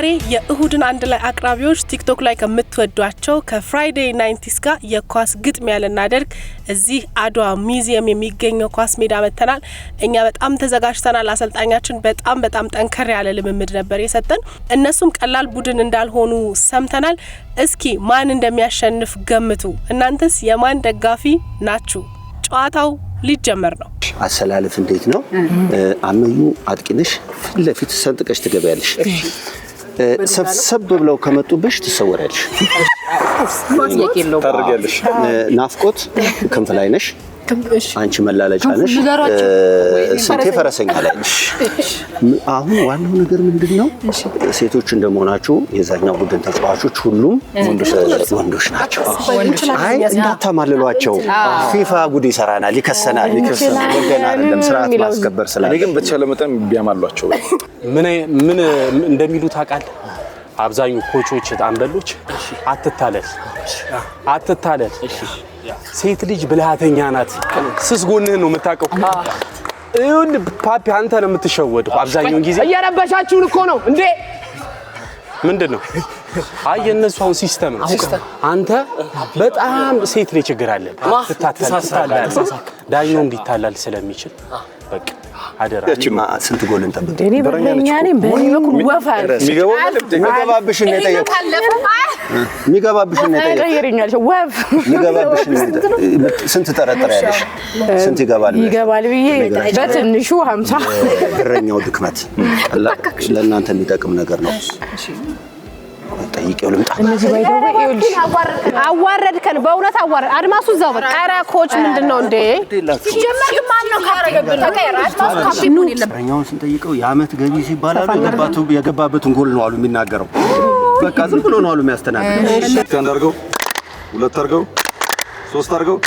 ዛሬ የእሁድን አንድ ላይ አቅራቢዎች ቲክቶክ ላይ ከምትወዷቸው ከፍራይዴይ 90s ጋር የኳስ ግጥሚያ ልናደርግ እዚህ አድዋ ሙዚየም የሚገኘው ኳስ ሜዳ መተናል። እኛ በጣም ተዘጋጅተናል። አሰልጣኛችን በጣም ጠንከር ያለ ልምምድ ነበር የሰጠን። እነሱም ቀላል ቡድን እንዳልሆኑ ሰምተናል። እስኪ ማን እንደሚያሸንፍ ገምቱ። እናንተስ የማን ደጋፊ ናችሁ? ጨዋታው ሊጀመር ነው። አሰላለፍ እንዴት ነው? አመዩ አጥቂነሽ ለፊት ሰንጥቀሽ ትገበያለሽ። ሰብሰብ ብለው ከመጡብሽ ትሰወራለሽ። ታርጋለሽ። ናፍቆት ክንፍ ላይ ነሽ። አንቺ መላለጫ ነሽ። ስንቴ ፈረሰኛ ላይ ነሽ። አሁን ዋናው ነገር ምንድነው? ሴቶች እንደመሆናችሁ የዛኛው ቡድን ተጫዋቾች ሁሉም ወንዶች ናቸው። አይ እንዳታማልሏቸው። ፊፋ ጉድ ይሰራናል፣ ይከሰናል። ወገን አይደለም ስርዓት ማስከበር ስላለ ግን በተቻለ መጠን ቢያማሏቸው ምን እንደሚሉ ታውቃለህ? አብዛኛው ኮቾች አንበሎች አትታለል ሴት ልጅ ብልሃተኛ ናት። ስስ ጎንህን ነው የምታውቀው። እዩን ፓፒ አንተ ነው የምትሸወደው አብዛኛውን ጊዜ። እያረበሻችሁን እኮ ነው እንዴ? ምንድነው? አይ የነሱ አሁን ሲስተም ነው። አንተ በጣም ሴት ላይ ችግር አለ። ትታለል ዳኛው እንዲታላል ስለሚችል በቃ አደራ። ስንት ጎል እንጠብቅ? እኔ በእኛ ነኝ በሚበኩ ወፋል የሚገባብሽ ነው የጠየቀው። ስንት ተጠረጥሪያለሽ? ስንት ይገባል ብዬ በትንሹ 50 እረኛው ድክመት ለእናንተ የሚጠቅም ነገር ነው። ጠይቄው ልምጣ። እነዚህ ባይደው ይኸውልሽ አዋረድከን፣ በእውነት አዋረድ። አድማሱ እዛው በቃ ኧረ ኮች ምንድነው እንዴ? ሲጀመር ማን ነው ካረገበት? ተቀየራ አድማሱ ካፒቴን የለም። እረኛውን ስንጠይቀው የአመት ገቢ ሲባላሉ የገባበትን ጎል ነው አሉ የሚናገረው። በቃ ዝም ብሎ ነው አሉ የሚያስተናግደው። አንድ አድርገው፣ ሁለት አድርገው፣ ሶስት አድርገው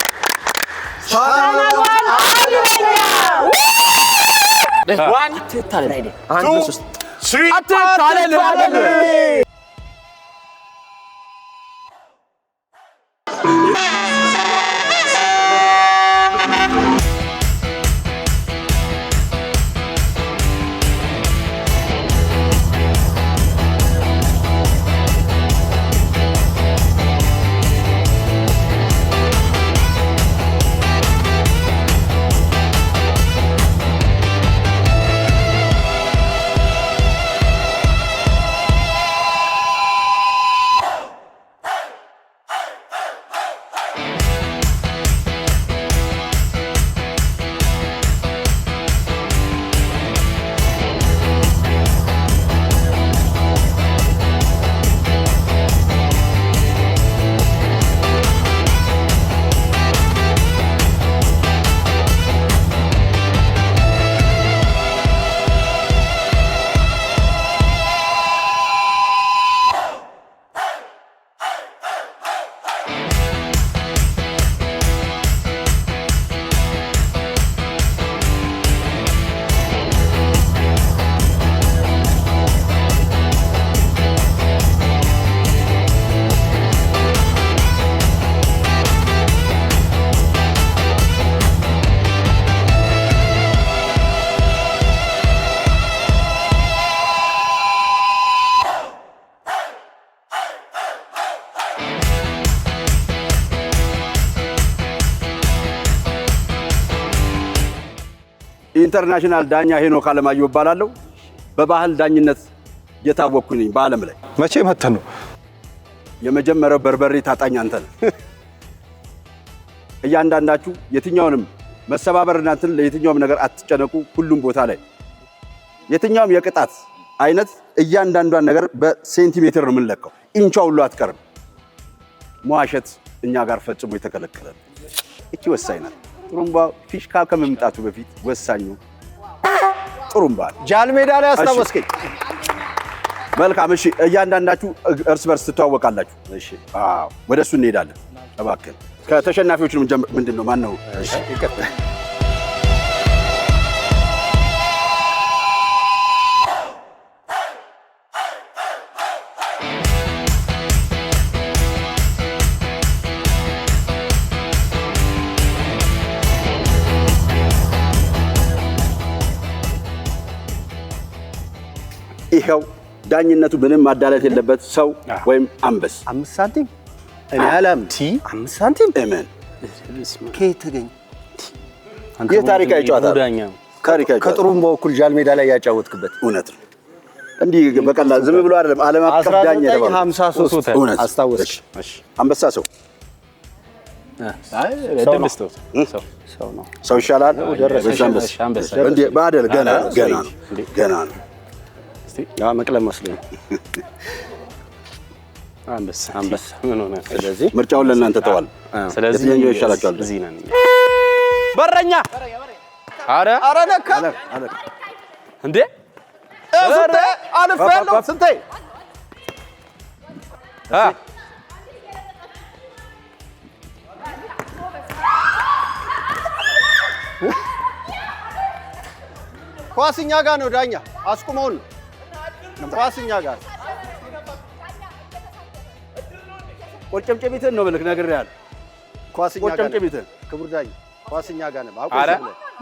ኢንተርናሽናል ዳኛ ሄኖክ አለማየሁ እባላለሁ። በባህል ዳኝነት የታወቅኩኝ ነኝ በዓለም ላይ። መቼ መተህ ነው? የመጀመሪያው በርበሬ ታጣኝ አንተ ነህ። እያንዳንዳችሁ የትኛውንም መሰባበርና እንትን ለየትኛውም ነገር አትጨነቁ። ሁሉም ቦታ ላይ የትኛውም የቅጣት አይነት እያንዳንዷን ነገር በሴንቲሜትር ነው የምንለካው። ኢንቿ ሁሉ አትቀርም። መዋሸት እኛ ጋር ፈጽሞ የተከለከለ ነው። እቺ ወሳኝ ናት። ጥሩምባ ፊሽካ ከመምጣቱ በፊት ወሳኙ ጥሩምባ ጃልሜዳ ላይ አስታወስከኝ። መልካም እሺ፣ እያንዳንዳችሁ እርስ በርስ ትተዋወቃላችሁ። እሺ፣ ወደሱ እንሄዳለን። እባክህ ከተሸናፊዎች ነው ምንድነው? ማን ነው? እሺ፣ ይቀጥል። ይሄው ዳኝነቱ ምንም ማዳለት የለበት ሰው ወይም አንበስ 5 ሳንቲም እኔ አላምንም። 5 ሳንቲም እመን ከየት ተገኘ? የታሪካዊ ጨዋታ ከጥሩምባው እኩል ጃል ሜዳ ላይ ያጫወትክበት እውነት ነው። እንዲህ በቀላል ዝም ብሎ አይደለም። ዓለም አቀፍ ዳኛ ተባለ 1953 እውነት አስታወስሽ? አንበሳ ሰው ሰው ነው። ሰው ይሻላል። እንዴ ባደል ገና ነው። እስቲ ያ መቅለም መስሎኝ አንበሳ ምን ሆነ? ስለዚህ ምርጫውን ለእናንተ ተዋል። ስለዚህ የትኛው ይሻላችኋል? እዚህ ነን። በረኛ አረ ነካ እንዴ ስንቴ አልፌያለሁ። ስንቴ ኳስኛ ጋር ነው ዳኛ አስቁመውን። ኳስኛ ጋር ቁርጭምጭሚትን ነው ብለህ ነግሬሃለሁ። ኳስኛ ጋር ቁርጭምጭሚትን ክቡር ዳኛ ኳስኛ ጋር ነው። አረ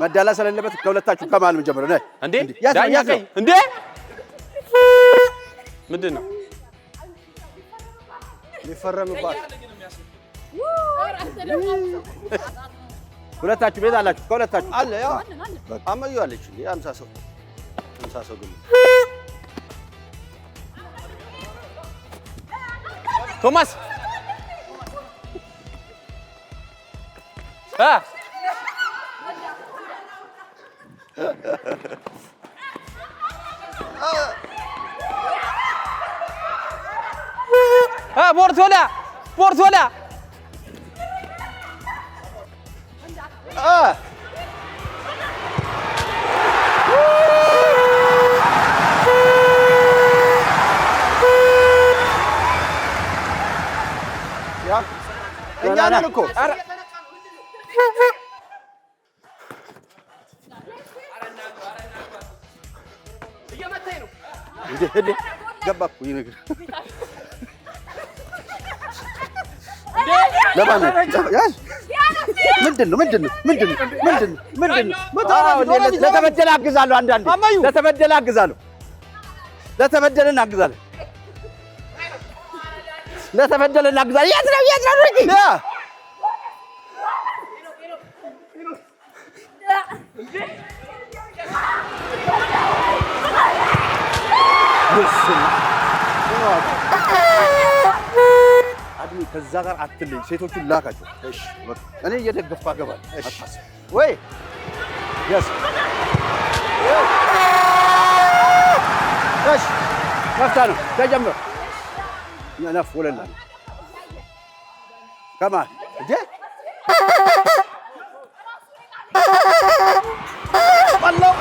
መዳላ ስለሌለበት ከሁለታችሁ ከማን ምን ጀምሮ ነህ እንዴ ዳኛ ቀይ እንዴ ምንድን ነው ሊፈረምባት? ሁለታችሁ ቤት አላችሁ። ከሁለታችሁ አለ ያው አመዩ አለች እንዴ 50 ሰው ግን ቶማስ ቦርቶላ እኛ ነን እኮ እንዴ ገባ እኮ ይሄ ነገር ለማን ያዝ ምንድን ነው ለተበደለ አግዛለሁ። አንዳንዴ ለተበደለ አግዛለሁ። ለተበደለን አግዛለሁ። የት ነው አድሚ ከዛ ጋር አትልኝ። ሴቶቹን ላካቸው። እሺ እኔ እየደገፍኩ አገባለሁ። እሺ ወይ ያስ እሺ መፍታ ነው ተጀምሮ ነፍ ወለላ ከማን እንዴ ባለው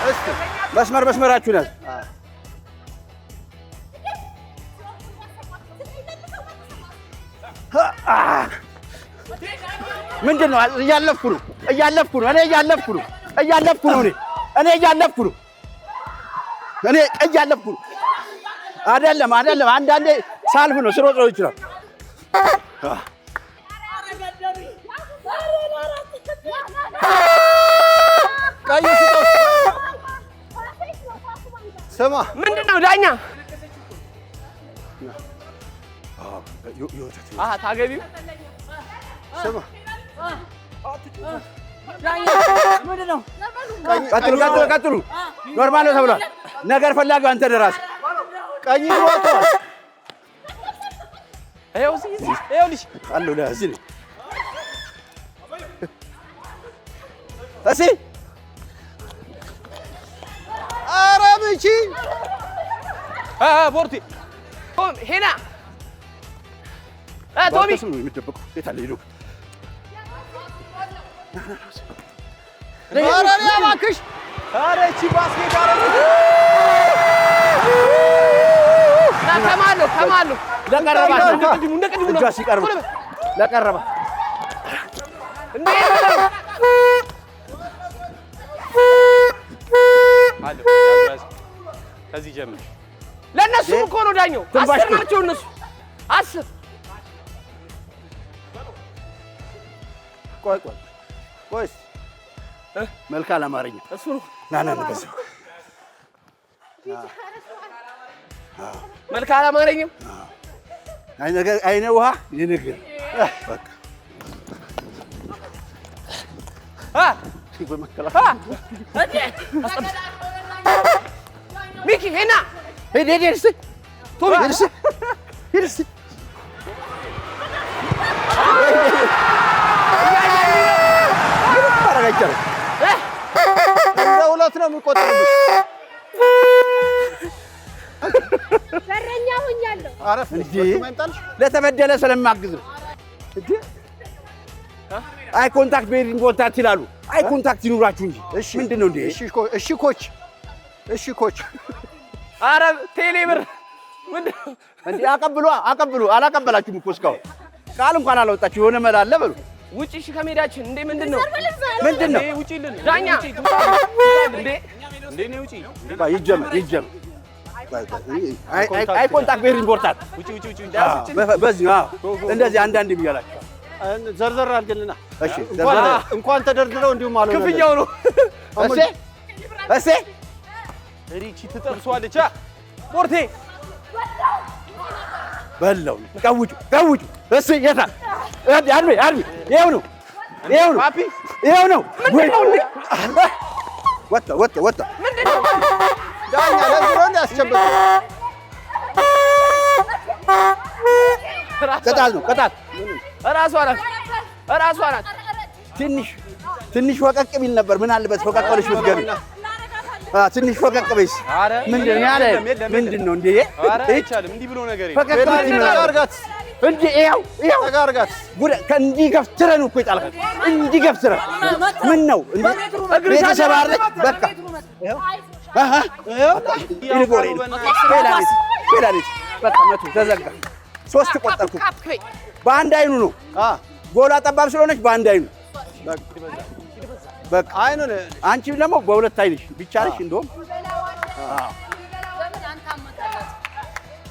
እስቲ መስመራችሁ ነህ። ምንድን ነው? እያለፍኩ ነው። እኔ እያለፍኩ ነው። አይደለም አንዳንዴ ሳልፍ ነው ስሮጥ ነው ይችላል። ቀይ ስጠው። ስማ ምንድን ነው ዳኛ? ታገቢው? ስማ ቀጥሉ። ኖርማል ነው ተብሏል። ነገር ፈላጊው አንተ ደራሲ ቀኝ ወጥቷል። ይኸውልሽ አለው ለዚህ ነው እሺ ኧረ ብቻ ቦርቴ ሄና ቶሚ ስም ነው የሚደበቀው። የት አለ ሄዶ ኧረ እባክሽ ኧረ እቺ ባስኬት ከማሉ ለቀረባት እጇ ሲቀርብ ለቀረባት ከዚህ ጀምር። ለእነሱ እኮ ነው ዳኛው። 10 ናቸው እነሱ 10። ቆይ መልካም አማርኛ እሱ ነው። ና በዚህ መልካም አማርኛ አይነ ውሃ ይነግር በቃ ሚኪ ሄና ሄድ ቶሚ ሄድ ሁለት ነው የሚቆጠርብሽ። በረኛ ሆኛለሁ። አረፍ እንጂ ለተበደለ ስለማግዝ ነው። አይ ኮንታክት ቤሪንግ ኮንታክት ይላሉ። አይ ኮንታክት ይኑራችሁ እንጂ ምንድን ነው እንዴ? እሺ ኮች ኧረ ቴሌብር ምንድን ነው እንዴ? አቀብሉ አላቀበላችሁም እኮ እስካሁን ቃል እንኳን አላወጣችሁ። የሆነ መላ አለ በሉ። ውጪ እሺ ከሜዳችን እንዴ ምንድን ነው ውጪልን ዳኛ እንዴ ነው ውጪ ይጀመር አይ ኮንታክት ቤሪንግ ኮንታክት ውጪ በዚህ እንደዚህ አንዳንድ ብያላችሁ ዘርዘር አድርገንና እሺ እንኳን ተደርድረው እንዲሁ ማለት ነው። ክፍያው ነው እሴ ሪቺ ትጠብሷለች ፖርቴ በለው ቀውጩ እሱ የታ አድሜ ይሄው ነው ፓፒ ይሄው ነው ወጣ ምንድነው ዳኛ ለዝሮ እንዲያስጨብጥ ቅጣት እራሷ ናት ትንሽ ፈቀቅ ቢል ነበር። ምን አለበት ፈቀቅ ብለሽ ብትገቢ ትንሽ ፈቀቅ በይስ ምንድን ነው እንዴ? አይቻልም እንዲህ ብሎ ነገር ፈቀቅ አድርጋት እንዴ ይኸው ተጋርጋት ከእንዲህ ገፍትረን እኮ ይጣልካል። እንዲህ ገፍትረን ምን ነው እንዴ? ቤተሰብ አይደለች በቃ ይልጎሬ ፔዳሊት በቃ መቶ ተዘጋ። 3 ቆጠርኩ። በአንድ አይኑ ነው ጎላ ጠባብ ስለሆነች በአንድ አይኑ በቃ አይኑን አንቺ ደግሞ በሁለት አይንሽ ቢቻልሽ እንደውም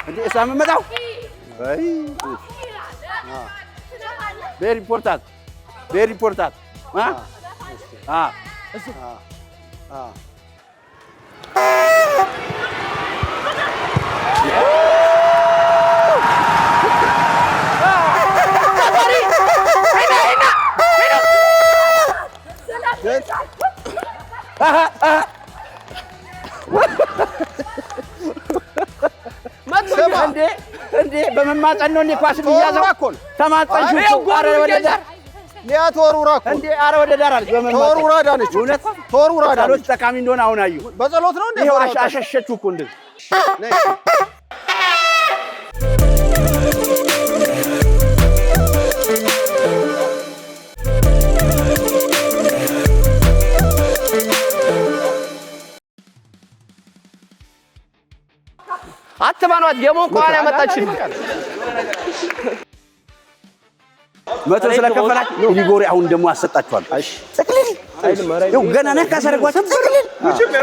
እንዴ እሷም መጣው አይ ቬሪ ኢምፖርታንት እንዴ በመማፀን ነው እንዴ ኳስ የሚያዘው? ተማፀንሽው አረ ወደ ዳር ሊያተወሩራ እኮ እንዴ አረ ወደ ዳር አለች። ተወሩራ ዳነች። እውነት ተወሩራ ዳነች። ጠቃሚ እንደሆነ አሁን አየሁ። በጸሎት ነው እንዴ? ይሄው አሸሸችው እኮ እንዴ አትባኗት የሞን ከኋላ ያመጣችን መቶ ስለከፈላችሁ ሊጎሪ አሁን ደግሞ አሰጣችኋለሁ። እሺ ጥቅልል ይኸው ገና ነካ ሰርጓት ጥቅልል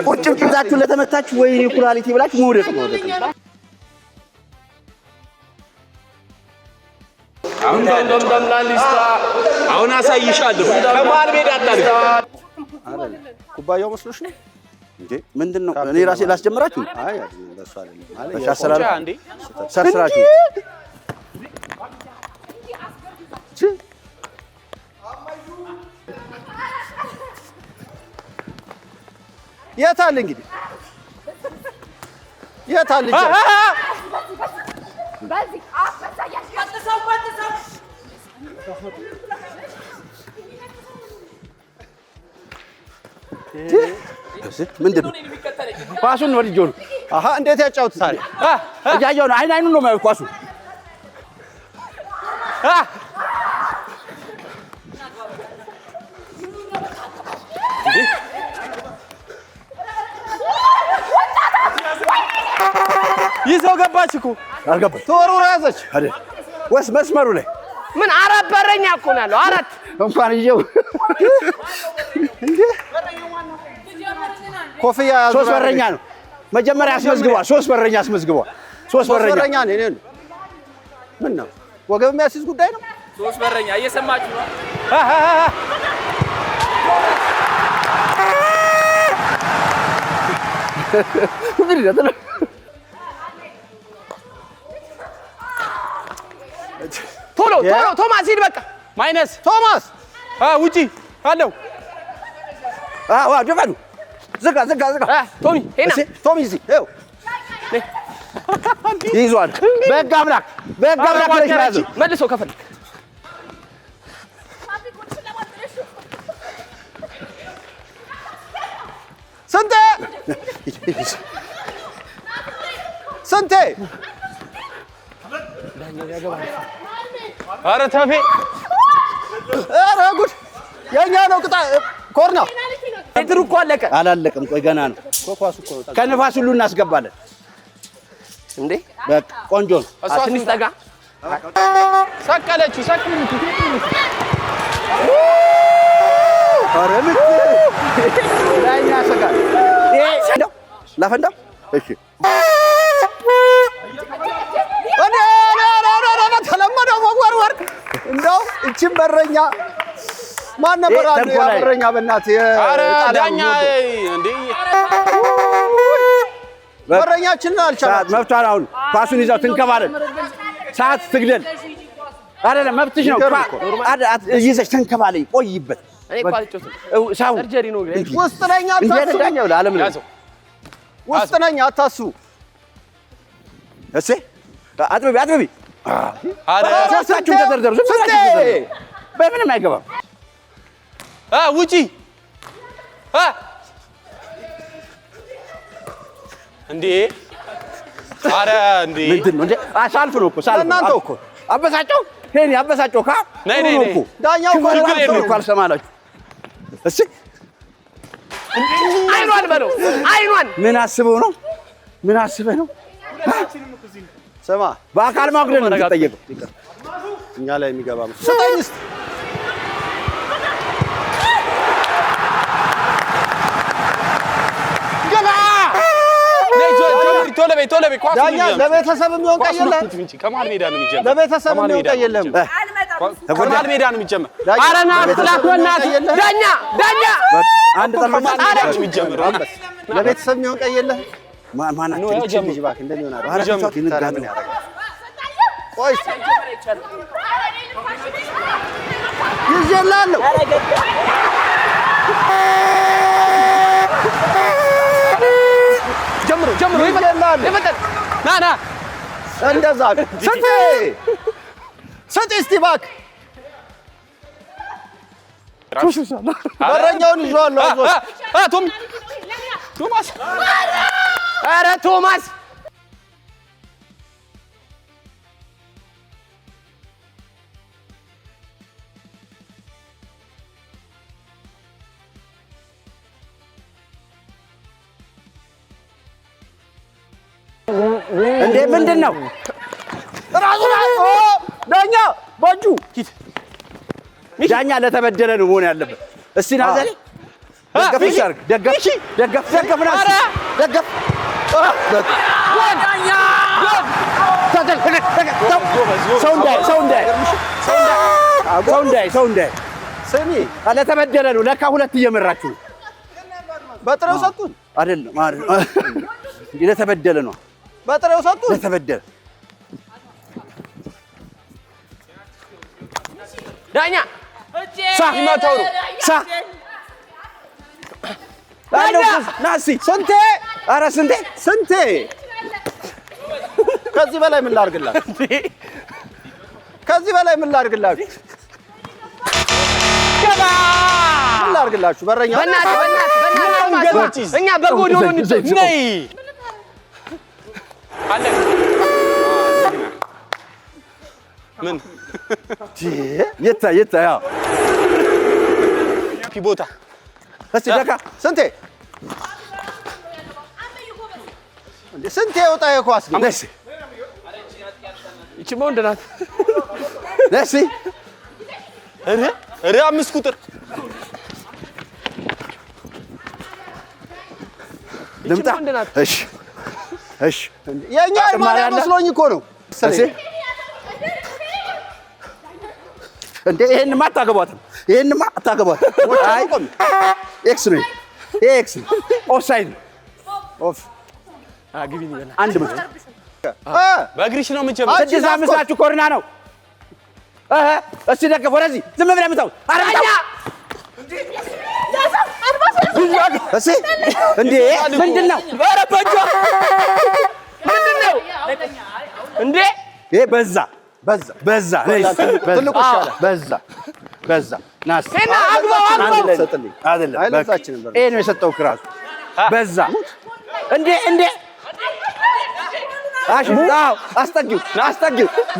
ቁጭምጭምታችሁ ለተመታችሁ ወይ ኩላሊቲ ብላችሁ መውደቅ ነው። አሁን ላሊስታ አሁን አሳይሻለሁ። ከመሀል ሜዳ አታልፍ። ኩባያው መስሎሽ ነው እንዴ? ምንድነው? እኔ ራሴ ላስጀምራችሁ? አይ ለሱ አይደለም ማለት እሺ አሰራሩ ሰርስራችሁ የታል እንግዲህ የታል ልጅ ምንድን ነው? ኳሱን ወድጄው ነው። አሃ እንዴት ያጫውታል? እያየሁ ነው። አይኑን ነው የማየው ኳሱ ይዘው ገባች እኮ አልገባች። ተወርውራ ያዘች አይደል? ወስ መስመሩ ላይ ምን አራት በረኛ እኮ ነው ያለው። አራት እንኳን ይዤው ኮፍያ ያዘ። 3 በረኛ ነው መጀመሪያ አስመዝግቧል። 3 በረኛ አስመዝግቧል። 3 በረኛ ነው። እኔ ምን ነው ወገብ የሚያስይዝ ጉዳይ ነው። 3 በረኛ እየሰማችሁ ነው። ቶሎ ቶማስ ሂድ በቃ ማይነስ ቶማስ ውጪ አለው ደፋሉ ዝጋ ቶሚ ሄና ቶሚ እዚህ ይኸው ይዟል በሕግ አምላክ ብለሽ ያዙ መልሶ ከፈልክ ስንቴ ኧረ ተፌ ኧረ ጉድ የእኛ ነው ኮርና እንትኑ እኮ አለቀ አላለቀም ቆይ ገና ነው ከንፋስ ሁሉ እናስገባለን እንዴ በቃ ቆንጆ ነው ትንሽ ጠጋ ሰቀለችው ኧረ ምት ዳኛ ሰጋል ላፈንዳው እሺ ተለመደው መወርወር እንደው እቺን በረኛ ማን ነበር አንተ በረኛ በእናትህ ኧረ ዳኛ እንዴ በረኛችንን አልቻለም መብቷን አሁን ኳሱን ይዛው ትንከባለን ሰዓት ትግደል አይደለም መብትሽ ነው ይዘሽ ተንከባለኝ ቆይበት እኔ እኮ አልጮትም ሰርጀሪ ነው ውስጥ ነኝ አታስቡ ዳኛው ለዓለም ነው ውስጥ ነኝ አታስቡ እሺ አጥብቢ አረ ሶስታችሁም ተደርደሩ በምንም አይገባም ውጪ እንዴ አረ እንዴ ምንድን ነው እንዴ ሳልፍ ነው እኮ ሳልፍ እናንተው እኮ አበሳጨው ሄኒ አበሳጨው ነይ ዳኛው እኮ አልሰማላችሁ እሺ አይኗን በለው አይኗን ምን አስበው ነው ምን አስበህ ነው ስማ በአካል ማጉደል ነው የምትጠየቀው እኛ ላይ የሚገባ ስጠኝ እስኪ ገባ ቶሎ በይ ዳኛ ለቤተሰብ የሚሆን ቀይ የለህም ከመሀል ሜዳ ነው የሚጀምር ለቤተሰብ የሚሆን ቀይ የለህም ከመሀል ሜዳ ነው የሚጀምር ኧረ ና አትላክ በእናትህ ዳኛ አንድ ጠርመስ አለች የሚጀምር ለቤተሰብ የሚሆን ቀይ የለህም ማናት ልጅ እባክህ እንደሚሆን አይደል ቆይ ይዤልሃለሁ ጀምሮ ይፈጠን ና እንደዛ ስንቴ እስቲ እባክህ በረኛውን ይዤዋለሁ ቶማስ ኧረ ቶማስ እንዴ ምንድን ነው ራሱ ዳኛ በእጁ ዳኛ ለተበደለ ነው መሆን ያለበት እስቲ ናዘል ደገፍ ይሻርግ ደገፍ ሰው እንዳይ ስሚ ለተበደለ ነው ለካ ሁለት እየመራችሁ በጥሬው ሰጡን አይደለም ለተበደለ ነው በጥሬው ሰጡን ለተበደለ ዳኛ ይመታው ነው ናሲ ስንቴ ኧረ ስንቴ ከዚህ በላይ ምን ላድርግላችሁ ምን ላድርግላችሁ በረኛ በእናትህ እኛ በጎዶሎ እንጨት ነይ አለ ምን የታ ያው ፒቦታ እስቲ ደካ ስንቴ ወጣ የኳስ ደስ ይቺ ወንድ ናት ደስ ኧረ 5 ቁጥር ልምጣ እሺ የኛ ማሊያ መስሎኝ እኮ ነው እንዴ ይሄንማ አታገቧትም አይ ኤክስ ነው ኤክስ ኦፍሳይድ ኦፍ አግቢኝ ይበላ አንድ ምት በእግርሽ ነው የምትጀምረው። 6-5 ናችሁ። ኮርና ነው። እስቲ ደገፍ ወደዚህ ዝም ብለህ ምታው። አረኛ እሺ እንዴ ምንድነው? ኧረ በእጇ ምንድነው እንዴ? ይሄ በዛ ትልቁ ይሻላል። በዛ ናስ እና አግባው አይደለም ይሄ ነው የሰጠው ክራሱ በዛ እንዴ አስጠጊው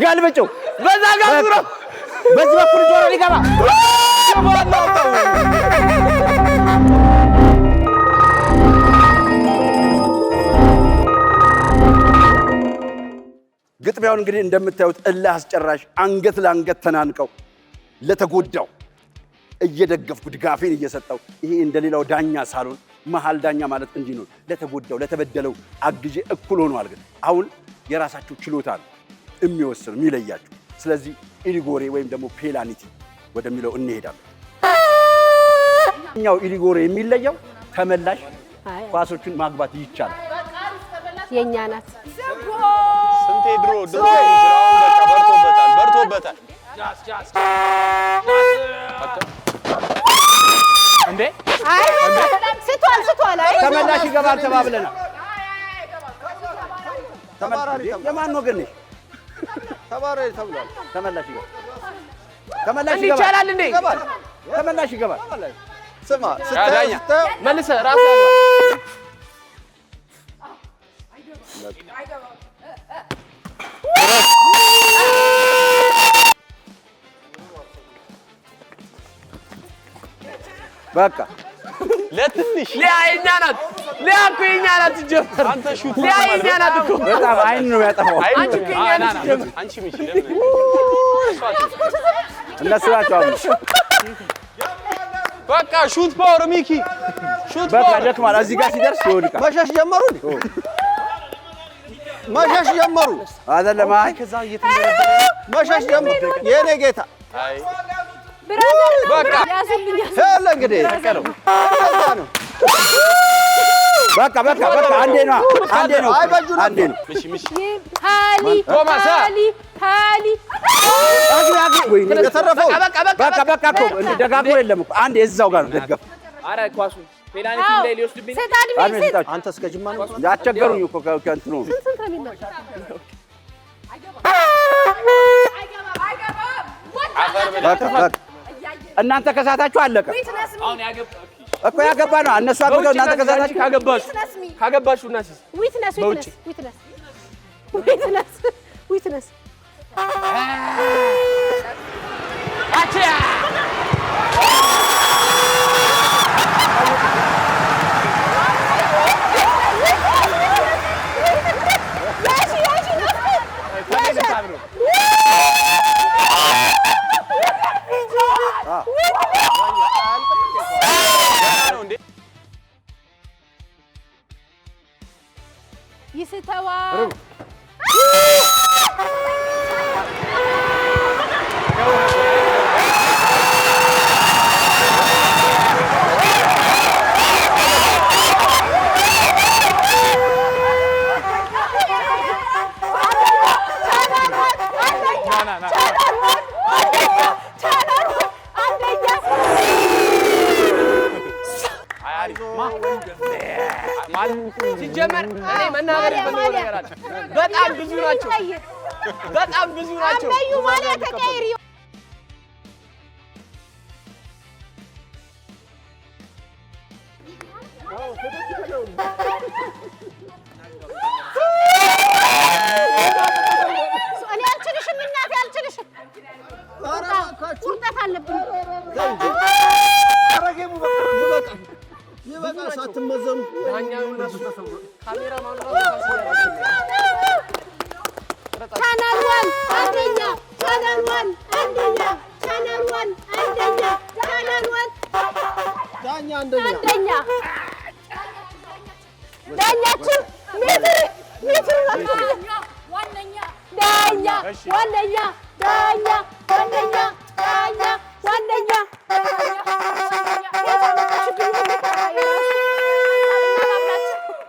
ገልብጭው በዛ ጋር ዙሮ በዚህ በኩል ጆሮ ሊገባ ግጥሚያውን እንግዲህ እንደምታዩት እልህ አስጨራሽ አንገት ለአንገት ተናንቀው ለተጎዳው እየደገፍኩ ድጋፌን እየሰጠው ይሄ እንደሌላው ዳኛ ሳሎን መሀል ዳኛ ማለት እንዲህ ነው። ለተጎዳው ለተበደለው አግዤ እኩል ሆኗል። ግን አሁን የራሳችሁ ችሎታ ነው የሚወስን የሚለያችሁ። ስለዚህ ኢሊጎሬ ወይም ደግሞ ፔናልቲ ወደሚለው እንሄዳለን። እኛው ኢሊጎሬ የሚለየው ተመላሽ ኳሶችን ማግባት ይቻላል። የኛ ናት ስንቴ ድሮ በቃ በርቶበታል እንዴ አይ ስቷል አይ ተመላሽ ይገባል ተባብለናል። የማን ወገን ነሽ? ተባራሪ ተብሏል። ተመላሽ ይገባል እንዴ? ተመላሽ ይገባል። ስማ ስታዳኛ መልሰ ራስ በቃ ለትንሽ ሊያየኛ ናት ሊያኩ የኛ ናት ጀመር አንተ ሹት ሊያየኛ ናት እኮ በጣም አይን ነው የሚያጠፋው። አንቺ ከኛ ናት ጀመር አንቺ ምሽ ለምን እነሱ ናቸው አሁን በቃ ሹት ፓወር ሚኪ ሹት በቃ ፓወር ደክማል። እዚህ ጋር ሲደርስ ይወድቃል። መሸሽ ጀመሩ አይደለም? አይ ከዛ እየተንደረደረ መሸሽ ጀመሩ የኔ ጌታ። አይ ብራዘር በቃ ያዝልኝ ያለ እንግዲህ ተቀረው በቃ አንዴ ነው አንዴ ነው። ምሽ ታሊ ቶማስ ታሊ ወይ የተረፈው በቃ እኮ እንደ ደጋግሞ የለም እኮ አንዴ እዛው ጋር ነው ደገፍ። አረ ኳሱ ፔናልቲ ላይ ሊወስድብኝ አንተ እስከ ጅማ ነው ያስቸገሩኝ እኮ ከእንትኑ ስንት ነው የሚመጣው? በቃ እናንተ ከሳታችሁ አለቀ አሁን እኮ ያገባ ነው። እነሱ አግብተው እናንተ ከሳታችሁ ካገባችሁ እናስ ዊትነስ አቻ ይስተዋል ሲጀመር እኔ መናገር የፈለገው ነገር አለ። በጣም ብዙ ናቸው። አምበዩ ማለት ተቀይሪ እኔ አልችልሽም እናቴ አልችልሽም። ቁርጠት አለብኝ። ይበቃ ሳትመዘኑ ቻናል ዋን አንደኛ ቻናል ዋን አንደኛ ቻናል ዋን አንደኛ ቻናል ዋን ዳኛ አንደኛ ዳኛችን ሜትር ዋነኛ ዳኛ ዋነኛ ዳኛ ዋነኛ